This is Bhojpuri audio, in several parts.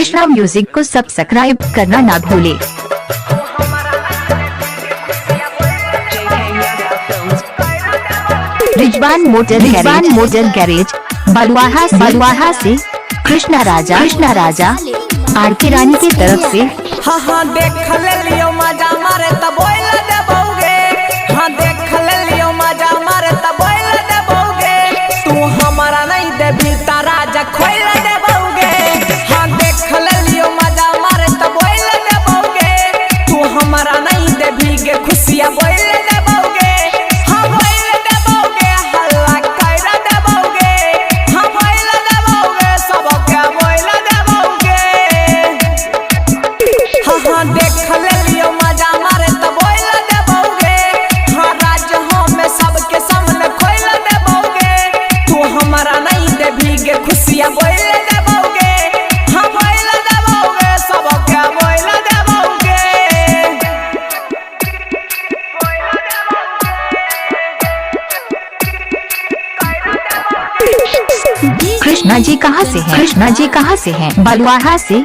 कृष्णा म्यूजिक को सब्सक्राइब करना ना भूले। रिजवान मोटर गैरेज बलुआहा से कृष्णा राजा आर के रानी की तरफ से। हाँ देख लियो मजा मारे तब बोल देबोगे। हाँ देख लियो मजा मारे तब बोल देबोगे। तू हमारा नहीं देबी ता राजा खोल देबोगे। हाँ देख लियो मजा मारे तब बोल देबोगे। तू हमारा नहीं देबी गे खुशियाँ बोल देबोगे। हाँ बोल देबोगे हल्ला कर देबोगे। हाँ बोल देबोगे सबके बोल देबोगे। हाँ देख लियो मजा मारे तब बोल देबोगे। हाँ राज में सबके सामने खोल देबोगे। तू हमारा नहीं देबी गे खुशियाँ बोल देबोगे। हाँ बोल देबोगे सबके बोल देबोगे। कृष्णा जी कहाँ से हैं? बलुआहा से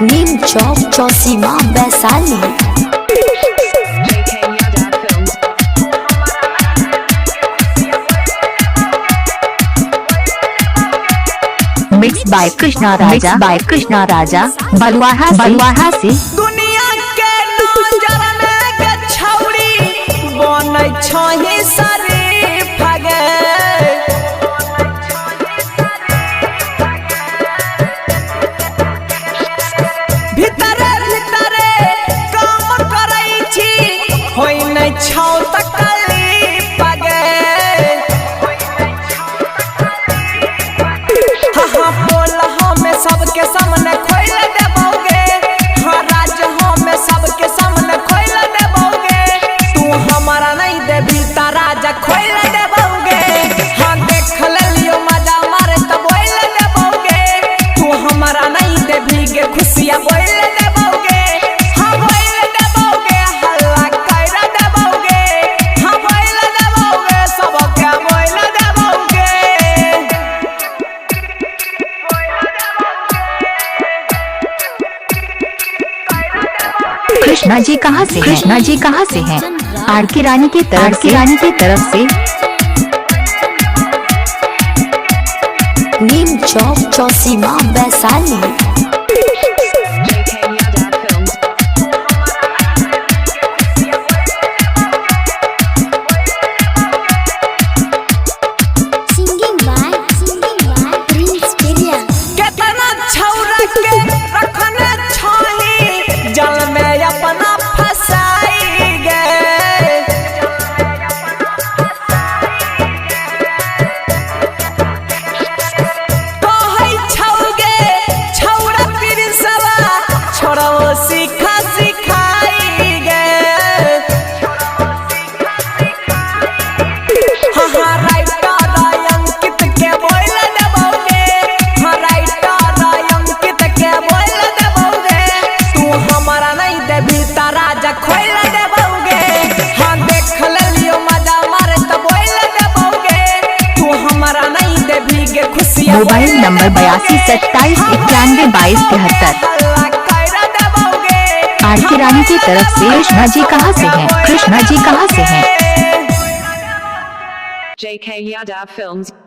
नीम चौक चौसीमा वैशाली। मिक्स बाय कृष्णा राजा बलुआहा से। दुनिया के नजर में के छौरी बनै छही शरीफ गे। भीतरे भीतरे काम करै छी होय नै छौ तकलीफ गे। हाँ बोल हमें सबके सामने खोल देबोगे। हाँ राज हमें सबके सामने खोल देबोगे। तू हमारा नहीं देबी ता राजा खोल देबोगे। हाँ देख लियो मजा मारे तब बोल देबोगे। तू हमारा नहीं देबी गे खुशियाँ बोल देबोगे। हाँ बोल देबोगे हल्ला कर देबोगे। हाँ बोल देबोगे सबके बोल देबोगे। कृष्णा जी कहाँ से हैं? आर के रानी की तरफ से। नीम चौक चौसीमा वैशाली। केतना छौरा के रखने छही जल में अपना फसाई गे। कहै छौगे छौरा पिरसवा छोड़ो सिखाई गे। हाँ राइटर अंकित के बोल देबोगे। हाँ राइटर अंकित के बोल देबोगे। तू हमारा नहीं देबी ता राजा खोल देबोगे। हाँ देख लियो मजा मारे तब बोल देबोगे। तू हमारा नहीं देबी गे खुशियाँ। Mobile number 8227912273। हल्ला कर देबोगे। आर के रानी की तरफ से। कृष्णा जी कहाँ से हैं? JK Yadav Films